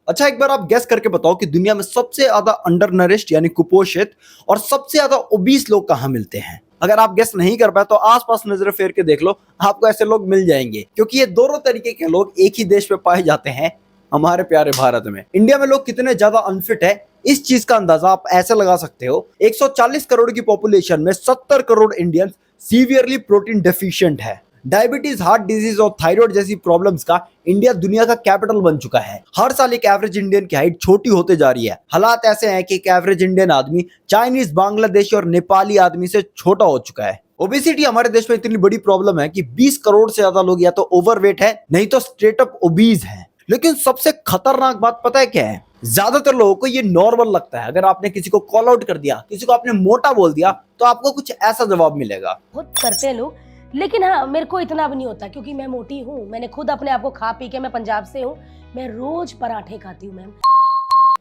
अच्छा, एक बार आप गेस करके बताओ कि दुनिया में सबसे ज्यादा अंडर नरिश्ड यानी कुपोषित और सबसे ज्यादा ओबीस लोग कहाँ मिलते हैं। अगर आप गेस नहीं कर पाए तो आसपास नजर फेर के देख लो, आपको ऐसे लोग मिल जाएंगे, क्योंकि ये दोनों तरीके के लोग एक ही देश में पाए जाते हैं, हमारे प्यारे भारत में। इंडिया में लोग कितने ज्यादा अनफिट है, इस चीज का अंदाजा आप ऐसे लगा सकते हो। 140 करोड़ की पॉपुलेशन में 70 crore Indians severely protein deficient है। डायबिटीज, हार्ट डिजीज और थायराइड जैसी प्रॉब्लम्स का इंडिया दुनिया का कैपिटल बन चुका है। हर साल एक एवरेज इंडियन की हाइट छोटी होते जा रही है। हालात ऐसे हैं कि एक एवरेज इंडियन आदमी चाइनीज, बांग्लादेशी और नेपाली आदमी से छोटा हो चुका है। ओबेसिटी हमारे देश में इतनी बड़ी प्रॉब्लम है कि 20 करोड़ से ज्यादा लोग या तो ओवरवेट है, नहीं तो स्ट्रेट अप ओबीज है। लेकिन सबसे खतरनाक बात पता है क्या है? ज्यादातर लोगों को ये नॉर्मल लगता है। अगर आपने किसी को कॉल आउट कर दिया, किसी को आपने मोटा बोल दिया, तो आपको कुछ ऐसा जवाब मिलेगा। बहुत करते हैं लोग, लेकिन हाँ, मेरे को इतना भी नहीं होता क्योंकि मैं मोटी हूँ। मैंने खुद अपने आप को खा पी के, मैं पंजाब से हूँ, मैं रोज पराठे खाती हूँ मैम।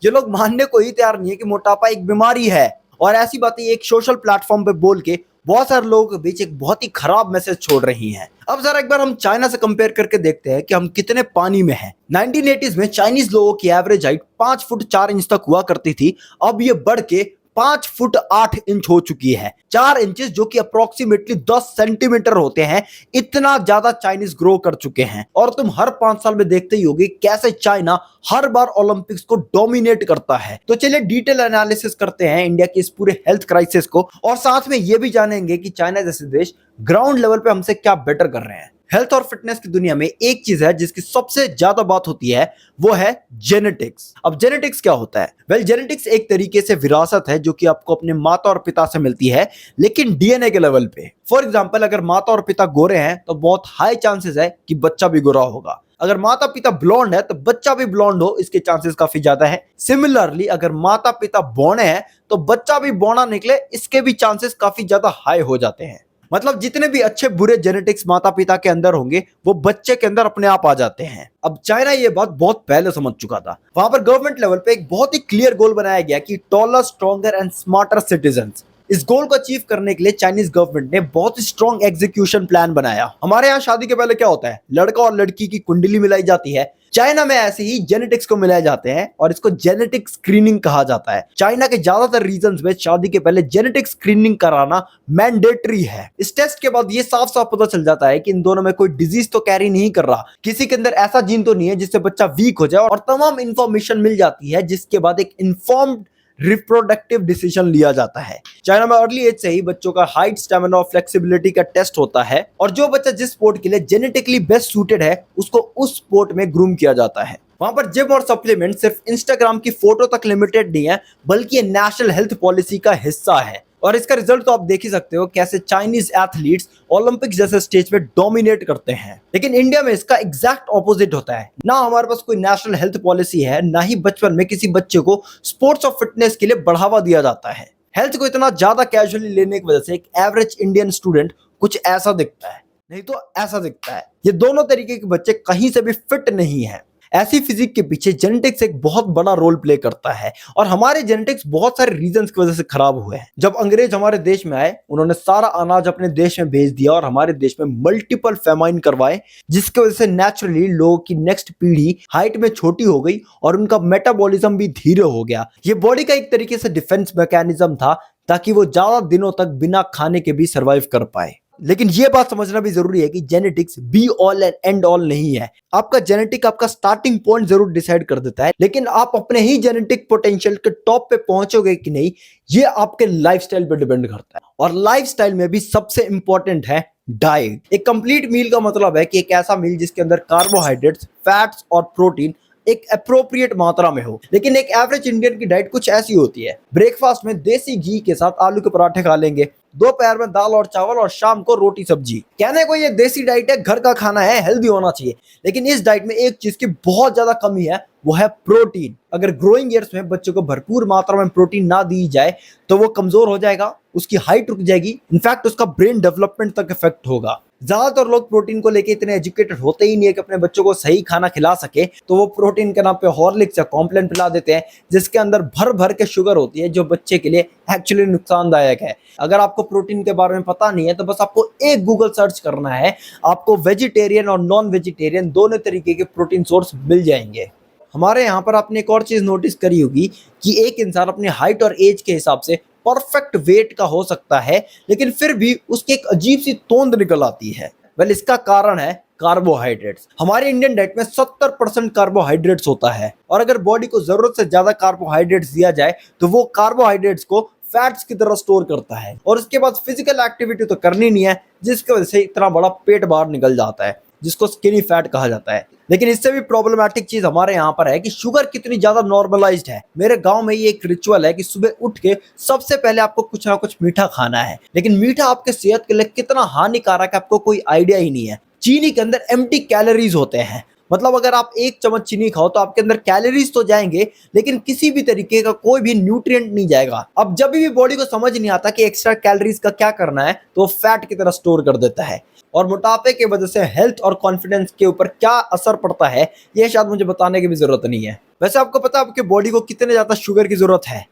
ये लोग मानने को ही तैयार नहीं है कि मोटापा एक बीमारी है, और ऐसी बातें एक सोशल प्लेटफॉर्म पे बोल के बहुत सारे लोगों के बीच एक बहुत ही खराब मैसेज छोड़ रही हैं। अब जरा एक बार हम चाइना से कंपेयर करके देखते हैं कि हम कितने पानी में हैं। 1980s में चाइनीज लोगों की एवरेज हाइट 5 फुट 4 इंच तक हुआ करती थी। अब ये बढ़ के 5 फुट 8 इंच हो चुकी है। 4 इंचेस जो कि अप्रोक्सीमेटली 10 सेंटीमीटर होते हैं, इतना ज्यादा चाइनीज ग्रो कर चुके हैं। और तुम हर 5 साल में देखते ही होगे कैसे चाइना हर बार ओलंपिक्स को डोमिनेट करता है। तो चलिए डिटेल एनालिसिस करते हैं इंडिया की इस पूरे हेल्थ क्राइसिस को, और साथ में ये भी जानेंगे कि चाइना जैसे देश ग्राउंड लेवल पे हमसे क्या बेटर कर रहे हैं। हेल्थ और फिटनेस की दुनिया में एक चीज है जिसकी सबसे ज्यादा बात होती है, वो है जेनेटिक्स। अब जेनेटिक्स क्या होता है? वेल, जेनेटिक्स एक तरीके से विरासत है जो कि आपको अपने माता और पिता से मिलती है, लेकिन डीएनए के लेवल पे। फॉर एग्जांपल, अगर माता और पिता गोरे हैं तो बहुत हाई चांसेस है कि बच्चा भी गोरा होगा। अगर माता पिता ब्लॉन्ड है तो बच्चा भी ब्लॉन्ड हो, इसके चांसेस काफी ज्यादा है। सिमिलरली, अगर माता पिता बौने हैं तो बच्चा भी बौना निकले, इसके भी चांसेस काफी ज्यादा हाई हो जाते हैं। मतलब जितने भी अच्छे बुरे जेनेटिक्स माता पिता के अंदर होंगे, वो बच्चे के अंदर अपने आप आ जाते हैं। अब चाइना ये बात बहुत पहले समझ चुका था। वहां पर गवर्नमेंट लेवल पे एक बहुत ही क्लियर गोल बनाया गया कि taller, stronger and smarter citizens. इस गोल को अचीव करने के लिए चाइनीज गवर्नमेंट ने बहुत ही स्ट्रॉन्ग एग्जीक्यूशन प्लान बनाया। हमारे यहाँ शादी के पहले क्या होता है? लड़का और लड़की की कुंडली मिलाई जाती है। चाइना में ऐसे ही जेनेटिक्स को मिलाए जाते हैं और इसको जेनेटिक स्क्रीनिंग कहा जाता है। चाइना के ज्यादातर रीजन्स में शादी के पहले जेनेटिक स्क्रीनिंग कराना मैंडेटरी है। इस टेस्ट के बाद ये साफ साफ पता चल जाता है कि इन दोनों में कोई डिजीज तो कैरी नहीं कर रहा, किसी के अंदर ऐसा जीन तो नहीं है जिससे बच्चा वीक हो जाए, और तमाम इंफॉर्मेशन मिल जाती है, जिसके बाद एक इन्फॉर्म्ड रिप्रोडक्टिव डिसीजन लिया जाता है। चाइना में अर्ली एज से ही बच्चों का हाइट, स्टेमिना और फ्लेक्सिबिलिटी का टेस्ट होता है, और जो बच्चा जिस स्पोर्ट के लिए जेनेटिकली बेस्ट सूटेड है, उसको उस स्पोर्ट में ग्रूम किया जाता है। वहां पर जिम और सप्लीमेंट सिर्फ इंस्टाग्राम की फोटो तक लिमिटेड नहीं है, बल्कि ये नेशनल हेल्थ पॉलिसी का हिस्सा है। और इसका रिजल्ट तो आप देख ही सकते हो, कैसे चाइनीज एथलीट्स ओलंपिक्स जैसे स्टेज पे डोमिनेट करते हैं। लेकिन इंडिया में इसका एग्जैक्ट ऑपोजिट होता है। ना हमारे पास कोई नेशनल हेल्थ पॉलिसी है, ना ही बचपन में किसी बच्चे को स्पोर्ट्स और फिटनेस के लिए बढ़ावा दिया जाता है। हेल्थ को इतना ज्यादा कैजुअली लेने की वजह से एक एवरेज इंडियन स्टूडेंट कुछ ऐसा दिखता है, नहीं तो ऐसा दिखता है। ये दोनों तरीके के बच्चे कहीं से भी फिट नहीं है। ऐसी फिजिक के पीछे जेनेटिक्स एक बहुत बड़ा रोल प्ले करता है, और हमारे जेनेटिक्स बहुत सारे रीजंस की वजह से खराब हुए हैं। जब अंग्रेज हमारे देश में आए, उन्होंने सारा अनाज अपने देश में भेज दिया और हमारे देश में मल्टीपल फेमाइन करवाए, जिसकी वजह से नेचुरली लोगों की नेक्स्ट पीढ़ी हाइट में छोटी हो गई और उनका मेटाबॉलिज्म भी धीरे हो गया। ये बॉडी का एक तरीके से डिफेंस मैकेनिज्म था, ताकि वो ज्यादा दिनों तक बिना खाने के भी सर्वाइव कर पाए। लेकिन ये बात समझना भी जरूरी है कि genetics be all and and all नहीं है। आपका जेनेटिक आपका स्टार्टिंग पॉइंट जरूर डिसाइड कर देता है, लेकिन आप अपने ही जेनेटिक पोटेंशियल के टॉप पे पहुंचोगे कि नहीं, ये आपके लाइफस्टाइल पे डिपेंड करता है। और लाइफस्टाइल में भी सबसे इंपॉर्टेंट है डाइट। एक कंप्लीट मील का मतलब है कि एक ऐसा मील जिसके अंदर कार्बोहाइड्रेट्स, फैट्स और प्रोटीन एक अप्रोप्रिएट मात्रा में हो। लेकिन एक एवरेज इंडियन की डाइट कुछ ऐसी होती है। ब्रेकफास्ट में देसी घी के साथ आलू के पराठे खा लेंगे, दोपहर में दाल और चावल, और शाम को रोटी सब्जी। कहने को ये देसी डाइट है, घर का खाना है, हेल्दी होना चाहिए, लेकिन इस डाइट में एक चीज की बहुत ज्यादा कमी है, वो है प्रोटीन। अगर ग्रोइंग ईयर्स में बच्चों को भरपूर मात्रा में प्रोटीन ना दी जाए तो वो कमजोर हो जाएगा, उसकी हाइट रुक जाएगी, इनफैक्ट उसका ब्रेन डेवलपमेंट तक इफेक्ट होगा। ज्यादातर लोग प्रोटीन को लेके इतने एजुकेटेड होते ही नहीं है कि अपने बच्चों को सही खाना खिला सके, तो वो प्रोटीन के नाम पे हॉर्लिक्स या कॉम्प्लेन पिला देते हैं, जिसके अंदर भर भर के शुगर होती है, जो बच्चे के लिए एक्चुअली नुकसानदायक है। अगर आपको प्रोटीन के बारे में पता नहीं है तो बस आपको एक गूगल सर्च करना है, आपको वेजिटेरियन और नॉन वेजिटेरियन दोनों तरीके के प्रोटीन सोर्स मिल जाएंगे। हमारे यहाँ पर आपने एक और चीज नोटिस करी होगी कि एक इंसान अपनी हाइट और एज के हिसाब से परफेक्ट वेट का हो सकता है, लेकिन फिर भी उसकी एक अजीब सी तोंद निकल आती है। वेल, इसका कारण है कार्बोहाइड्रेट्स। हमारे इंडियन डाइट में 70% कार्बोहाइड्रेट्स होता है, और अगर बॉडी को जरूरत से ज्यादा कार्बोहाइड्रेट्स दिया जाए तो वो कार्बोहाइड्रेट्स को फैट्स की तरह स्टोर करता है, और उसके बाद फिजिकल एक्टिविटी तो करनी नहीं है, जिसकी वजह से इतना बड़ा पेट बाहर निकल जाता है, जिसको स्किनी फैट कहा जाता है। लेकिन इससे भी प्रॉब्लमैटिक चीज हमारे यहाँ पर है कि शुगर कितनी ज्यादा नॉर्मलाइज्ड है। मेरे गांव में ये एक रिचुअल है कि सुबह उठ के सबसे पहले आपको कुछ ना कुछ मीठा खाना है, लेकिन मीठा आपके सेहत के लिए कितना हानिकारक है आपको कोई आइडिया ही नहीं है। चीनी के अंदर एम्प्टी कैलोरीज होते हैं, मतलब अगर आप 1 चम्मच चीनी खाओ तो आपके अंदर कैलोरीज तो जाएंगे, लेकिन किसी भी तरीके का कोई भी न्यूट्रिएंट नहीं जाएगा। अब जब भी बॉडी को समझ नहीं आता कि एक्स्ट्रा कैलोरीज का क्या करना है, तो फैट की तरह स्टोर कर देता है, और मोटापे की वजह से हेल्थ और कॉन्फिडेंस के ऊपर क्या असर पड़ता है ये शायद मुझे बताने की भी जरूरत नहीं है। वैसे आपको पता है आपकी बॉडी को कितने ज्यादा शुगर की जरूरत है?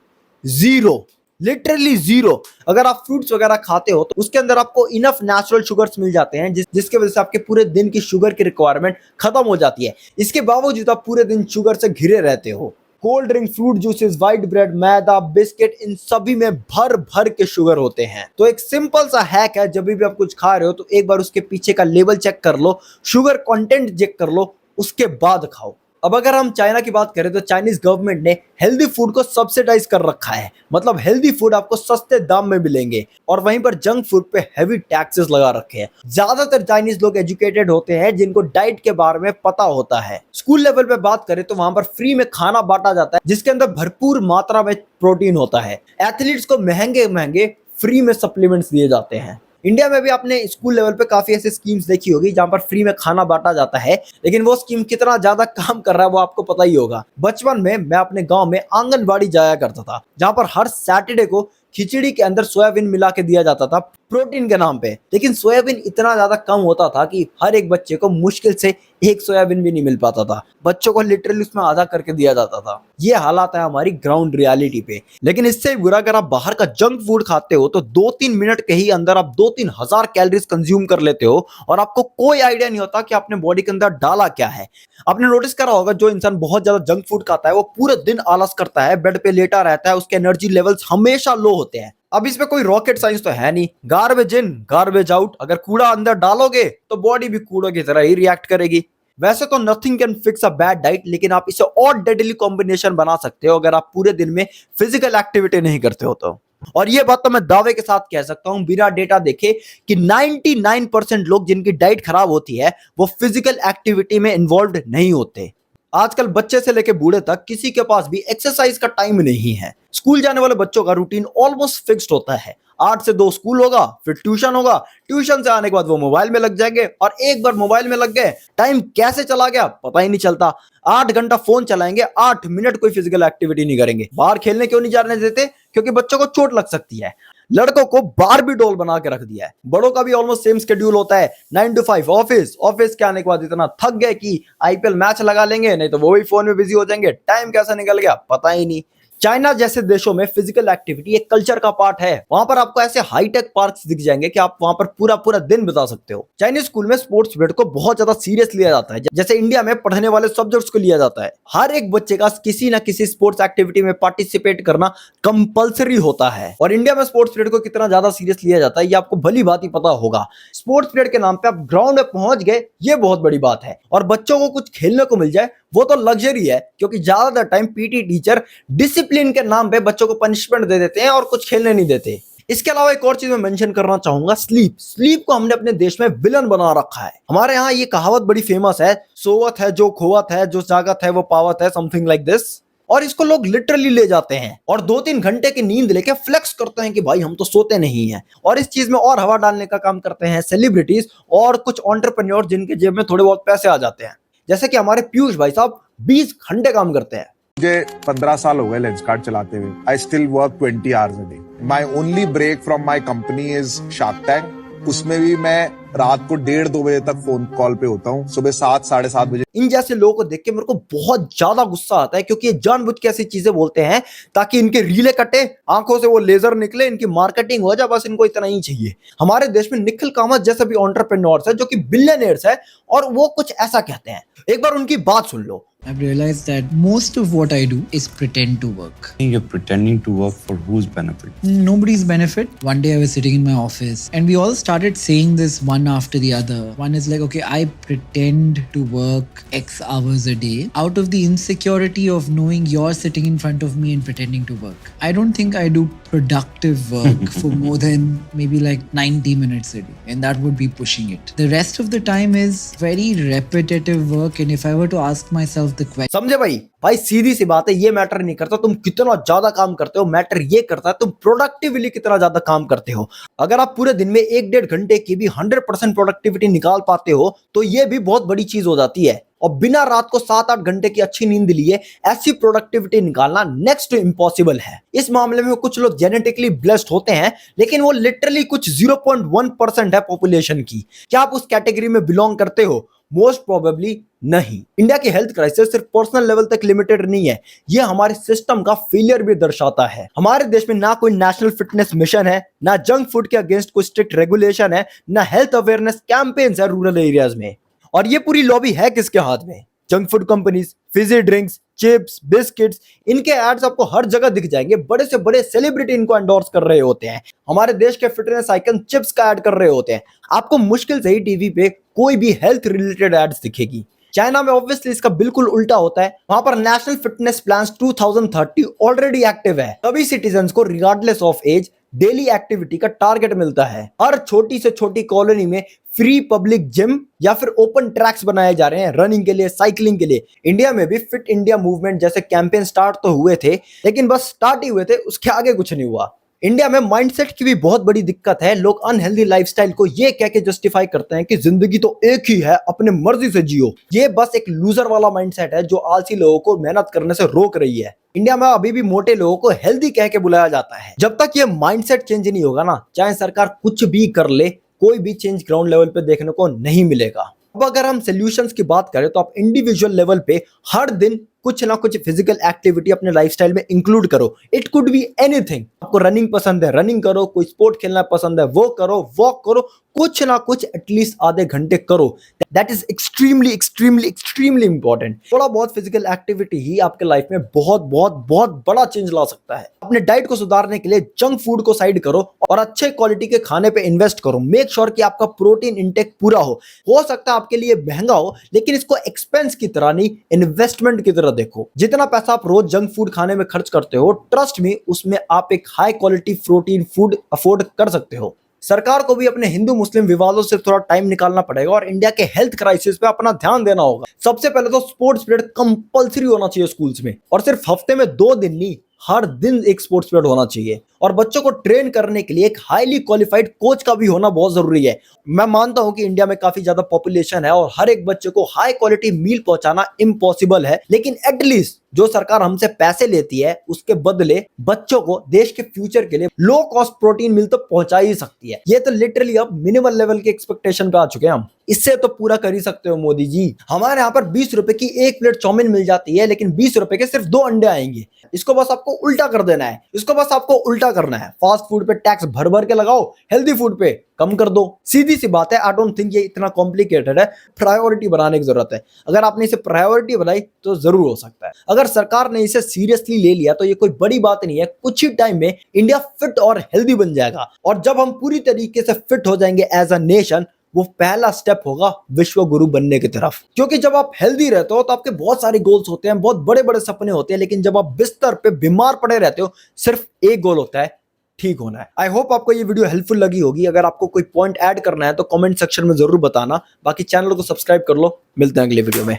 0, लिटरली 0। अगर आप फ्रूट्स वगैरह खाते हो तो उसके अंदर आपको इनफ नेचुरल शुगर्स मिल जाते हैं, जिसके वजह से आपके पूरे दिन की शुगर की रिक्वायरमेंट खत्म हो जाती है। इसके बावजूद आप पूरे दिन शुगर से घिरे रहते हो। Cold drink, fruit juices, white bread, मैदा, बिस्किट, इन सभी में भर भर के शुगर होते हैं। तो एक सिंपल सा हैक है, जब भी आप कुछ खा रहे हो तो एक बार उसके पीछे का लेबल चेक कर लो, शुगर कंटेंट चेक कर लो, उसके बाद खाओ। अब अगर हम चाइना की बात करें तो चाइनीज गवर्नमेंट ने हेल्दी फूड को सब्सिडाइज कर रखा है, मतलब हेल्दी फूड आपको सस्ते दाम में मिलेंगे, और वहीं पर जंक फूड पे हैवी टैक्सेस लगा रखे हैं। ज्यादातर चाइनीज लोग एजुकेटेड होते हैं, जिनको डाइट के बारे में पता होता है। स्कूल लेवल पे बात करें तो वहां पर फ्री में खाना बांटा जाता है, जिसके अंदर भरपूर मात्रा में प्रोटीन होता है। एथलीट्स को महंगे महंगे फ्री में सप्लीमेंट्स दिए जाते हैं। इंडिया में भी आपने स्कूल लेवल पे काफी ऐसे स्कीम्स देखी होगी जहां पर फ्री में खाना बांटा जाता है, लेकिन वो स्कीम कितना ज्यादा काम कर रहा है वो आपको पता ही होगा। बचपन में मैं अपने गांव में आंगनबाड़ी जाया करता था, जहां पर हर सैटरडे को खिचड़ी के अंदर सोयाबीन मिला के दिया जाता था प्रोटीन के नाम पे, लेकिन सोयाबीन इतना ज्यादा कम होता था कि हर एक बच्चे को मुश्किल से 1 सोयाबीन भी नहीं मिल पाता था। बच्चों को लिटरली उसमें आधा करके दिया जाता था। ये हालात है हमारी ग्राउंड रियलिटी पे। लेकिन इससे भी बुरा, अगर आप बाहर का जंक फूड खाते हो तो 2-3 मिनट के ही अंदर आप 2-3 हजार कैलोरीज कंज्यूम कर लेते हो, और आपको कोई आइडिया नहीं होता कि आपने बॉडी के अंदर डाला क्या है। आपने नोटिस करा होगा, जो इंसान बहुत ज्यादा जंक फूड खाता है वो पूरे दिन आलस करता है, बेड पे लेटा रहता है, उसके एनर्जी लेवल्स हमेशा लो होते हैं। अब इसमें कोई रॉकेट साइंस तो है नहीं, गार्बेज इन गार्बेज आउट। अगर कूड़ा अंदर डालोगे तो बॉडी भी कूड़े की तरह ही रिएक्ट करेगी। वैसे तो nothing can fix a bad diet, लेकिन आप इसे और डेडली कॉम्बिनेशन बना सकते हो अगर आप पूरे दिन में फिजिकल एक्टिविटी नहीं करते हो तो। और ये बात तो मैं दावे के साथ कह सकता हूं बिना डेटा देखे कि 99% लोग जिनकी डाइट खराब होती है वो फिजिकल एक्टिविटी में इन्वॉल्व नहीं होते। आजकल बच्चे से लेके बूढ़े तक किसी के पास भी एक्सरसाइज का टाइम नहीं है। स्कूल जाने वाले बच्चों का रूटीन ऑलमोस्ट फिक्स्ड होता है। 8 से 2 स्कूल होगा, फिर ट्यूशन होगा, ट्यूशन से आने के बाद वो मोबाइल में लग जाएंगे, और एक बार मोबाइल में लग गए टाइम कैसे चला गया पता ही नहीं चलता। 8 घंटा फोन चलाएंगे, 8 मिनट कोई फिजिकल एक्टिविटी नहीं करेंगे। बाहर खेलने क्यों नहीं जाने देते? क्योंकि बच्चों को चोट लग सकती है। लड़कों को बारबी डॉल बना के रख दिया है। बड़ों का भी ऑलमोस्ट सेम शेड्यूल होता है, 9 to 5 ऑफिस। ऑफिस के आने के बाद इतना थक गए कि आईपीएल मैच लगा लेंगे, नहीं तो वो भी फोन में बिजी हो जाएंगे। टाइम कैसा निकल गया पता ही नहीं। चाइना जैसे देशों में फिजिकल एक्टिविटी एक कल्चर का पार्ट है। वहां पर आपको ऐसे हाईटेक पार्क्स दिख जाएंगे कि आप वहां पर पूरा पूरा दिन बिता सकते हो। चाइनीज स्कूल में स्पोर्ट्स पीरियड को बहुत ज्यादा सीरियस लिया जाता है, जैसे इंडिया में पढ़ने वाले सब्जेक्ट्स को लिया जाता है। हर एक बच्चे का किसी ना किसी स्पोर्ट्स एक्टिविटी में पार्टिसिपेट करना कंपलसरी होता है। और इंडिया में स्पोर्ट्स पीरियड को कितना ज्यादा सीरियस लिया जाता है ये आपको भली बात ही पता होगा। स्पोर्ट्स पीरियड के नाम पे आप ग्राउंड में पहुंच गए, ये बहुत बड़ी बात है। और बच्चों को कुछ खेलने को मिल जाए वो तो लग्जरी है, क्योंकि ज्यादातर टाइम पीटी टीचर डिसिप्लिन के नाम पे बच्चों को पनिशमेंट दे देते हैं और कुछ खेलने नहीं देते। इसके अलावा एक और चीज मैं मेंशन करना चाहूंगा, स्लीप को हमने अपने देश में विलन बना रखा है। हमारे यहाँ ये कहावत बड़ी फेमस है, सोवत है जो खोवत है, जो जागत है वो पावत है, समथिंग लाइक दिस। और इसको लोग लिटरली ले जाते हैं और 2-3 घंटे की नींद लेके फ्लेक्स करते हैं कि भाई हम तो सोते नहीं हैं। और इस चीज में और हवा डालने का काम करते हैं सेलिब्रिटीज और कुछ एंटरप्रेन्योर जिनके जेब में थोड़े बहुत पैसे आ जाते हैं, जैसे कि हमारे पीयूष भाई साहब 20 घंटे काम करते हैं। मुझे 15 साल हो गए लेंसकार्ट चलाते हुए। I still work 20 hours a day. My only break from my company is Shark Tank. उसमें भी मैं रात को 1:30-2 बजे तक फोन कॉल पे होता हूँ, सुबह 7-7:30 बजे। इन जैसे लोगों को देख के मेरे को बहुत ज्यादा गुस्सा आता है, क्योंकि ये जानबूझ के ऐसी चीजें बोलते हैं ताकि इनके रीले कटे, आंखों से वो लेजर निकले, इनकी मार्केटिंग हो जाए, बस इनको इतना ही चाहिए। हमारे देश में निखिल कामत जैसे भी एंटरप्रेन्योर्स है जो कि बिलियनियर्स है, और वो कुछ ऐसा कहते हैं। एक बार उनकी बात सुन लो। I've realized that most of what I do is pretend to work. You're pretending to work for whose benefit? Nobody's benefit. One day I was sitting in my office and we all started saying this one after the other. One is like, okay, I pretend to work X hours a day out of the insecurity of knowing you're sitting in front of me and pretending to work. I don't think I do productive work for more than maybe like 90 minutes a day, and that would be pushing it. The rest of the time is very repetitive work, and if I were to ask myself the question, समझे भाई? भाई सीधी सी बात है, ये matter नहीं करता तुम कितना ज्यादा काम करते हो, मैटर ये करता है तुम प्रोडक्टिवली कितना ज्यादा काम करते हो। अगर आप पूरे दिन में 1-1.5 घंटे की भी 100% प्रोडक्टिविटी निकाल पाते हो तो ये भी बहुत बड़ी चीज हो जाती है। और बिना रात को 7-8 घंटे की अच्छी नींद लिए ऐसी प्रोडक्टिविटी निकालना नेक्स्ट टू इम्पॉसिबल है। इस मामले में कुछ लोग जेनेटिकली ब्लेस्ड होते हैं, लेकिन वो लिटरली कुछ 0.1% है पॉपुलेशन की। क्या आप उस कैटेगरी में बिलोंग करते हो? मोस्ट प्रोबेबली नहीं। इंडिया की हेल्थ क्राइसिस सिर्फ पर्सनल लेवल तक लिमिटेड नहीं है, ये हमारे सिस्टम का फेलियर भी दर्शाता है। हमारे देश में ना कोई नेशनल फिटनेस मिशन है, ना जंक फूड के अगेंस्ट कोई स्ट्रिक्ट रेगुलेशन है, ना हेल्थ अवेयरनेस कैंपेन्स है रूरल एरियाज में। और ये पूरी लॉबी है किसके हाथ में? Junk food companies, Fiji drinks, chips, biscuits, इनके एड्स आपको हर जगह दिख जाएंगे। बड़े से बड़े सेलिब्रिटी इनको एंडोर्स कर रहे होते हैं। हमारे देश के फिटनेस आइकन चिप्स का ऐड कर रहे होते हैं। आपको मुश्किल से ही टीवी पे कोई भी हेल्थ रिलेटेड एड्स दिखेगी। चाइना में ऑब्वियसली इसका बिल्कुल उल्टा होता है। वहां पर national fitness plans 2030 already active है। सभी सिटीजन्स को regardless of age daily activity का टारगेट मिलता है। हर छोटी से छोटी कॉलोनी में फ्री पब्लिक जिम या फिर ओपन ट्रैक्स बनाए जा रहे हैं रनिंग के लिए, साइकिलिंग के लिए। इंडिया में भी फिट इंडिया मूवमेंट जैसे कैंपेन स्टार्ट तो हुए थे, लेकिन बस स्टार्ट ही हुए थे, उसके आगे कुछ नहीं हुआ। इंडिया में माइंडसेट की भी बहुत बड़ी दिक्कत है। लोग अनहेल्दी लाइफस्टाइल को ये कह के जस्टिफाई करते हैं कि जिंदगी तो एक ही है, अपने मर्जी से जियो। ये बस एक लूजर वाला माइंडसेट है जो आलसी लोगों को मेहनत करने से रोक रही है। इंडिया में अभी भी मोटे लोगों को हेल्दी कह के बुलाया जाता है। जब तक ये माइंडसेट चेंज नहीं होगा ना, चाहे सरकार कुछ भी कर ले, कोई भी चेंज ग्राउंड लेवल पे देखने को नहीं मिलेगा। अब अगर हम सॉल्यूशंस की बात करें तो आप इंडिविजुअल लेवल पे हर दिन कुछ ना कुछ फिजिकल एक्टिविटी अपने लाइफस्टाइल में इंक्लूड करो। It could be anything. आपको रनिंग पसंद है, रनिंग करो। कोई स्पोर्ट खेलना पसंद है, वो करो, वॉक करो। कुछ ना कुछ एटलीस्ट आधे घंटे करो। That is extremely extremely extremely important. थोड़ा बहुत फिजिकल एक्टिविटी ही आपके लाइफ में बहुत बहुत बहुत बड़ा चेंज ला सकता है। अपने डाइट को सुधारने के लिए जंक फूड को साइड करो और अच्छे क्वालिटी के खाने पे इन्वेस्ट करो। मेक श्योर कि आपका प्रोटीन इंटेक पूरा हो सकता है आपके लिए महंगा हो, लेकिन इसको एक्सपेंस की तरह नहीं, इन्वेस्टमेंट की तरह देखो। जितना पैसा आप रोज जंक फूड खाने में खर्च करते हो, ट्रस्ट मी, उसमें आप एक high quality protein food afford कर सकते हो। सरकार को भी अपने हिंदू मुस्लिम विवादों से थोड़ा टाइम निकालना पड़ेगा और इंडिया के हेल्थ क्राइसिस पे अपना ध्यान देना होगा। सबसे पहले तो स्पोर्ट्स पीरियड कंपलसरी होना चाहिए स्कूल्स में, और सिर्फ हफ्ते में 2 दिन नहीं, हर दिन एक स्पोर्ट्स पीरियड होना चाहिए। और बच्चों को ट्रेन करने के लिए एक हाईली क्वालिफाइड कोच का भी होना बहुत जरूरी है। मैं मानता हूं कि इंडिया में काफी ज्यादा पॉपुलेशन है और हर एक बच्चे को हाई क्वालिटी मील पहुंचाना इम्पॉसिबल है, लेकिन एटलीस्ट जो सरकार हमसे पैसे लेती है उसके बदले बच्चों को देश के फ्यूचर के लिए लो कॉस्ट प्रोटीन मिल तो पहुंचा ही सकती है। ये तो लिटरली अब मिनिमल लेवल के एक्सपेक्टेशन पे आ चुके हैं हम। इससे तो पूरा कर ही सकते हो मोदी जी। हमारे यहाँ पर 20 रुपए की एक प्लेट चाउमीन मिल जाती है, लेकिन 20 रुपए के सिर्फ 2 अंडे आएंगे। इसको बस आपको उल्टा कर देना है, इसको बस आपको उल्टा करना है। फास्ट फूड पे टैक्स भर भर के लगाओ, हेल्दी फूड पे कम कर दो। सीधी सी बात है। आई डोंट थिंक ये इतना कॉम्प्लिकेटेड है। प्रायोरिटी बनाने की जरूरत है। अगर आपने इसे प्रायोरिटी बनाई तो जरूर हो सकता है। अगर सरकार ने इसे सीरियसली ले लिया तो ये कोई बड़ी बात नहीं है। कुछ ही टाइम में इंडिया फिट और हेल्दी बन जाएगा, और जब हम पूरी तरीके से फिट हो जाएंगे एज अ नेशन, वो पहला स्टेप होगा विश्व गुरु बनने की तरफ। क्योंकि जब आप हेल्दी रहते हो तो आपके बहुत सारे गोल्स होते हैं, बहुत बड़े बड़े सपने होते हैं, लेकिन जब आप बिस्तर पे बीमार पड़े रहते हो, सिर्फ एक गोल होता है, ठीक होना है। आई होप आपको ये वीडियो हेल्पफुल लगी होगी। अगर आपको कोई पॉइंट ऐड करना है तो कमेंट सेक्शन में जरूर बताना। बाकी चैनल को सब्सक्राइब कर लो। मिलते हैं अगले वीडियो में।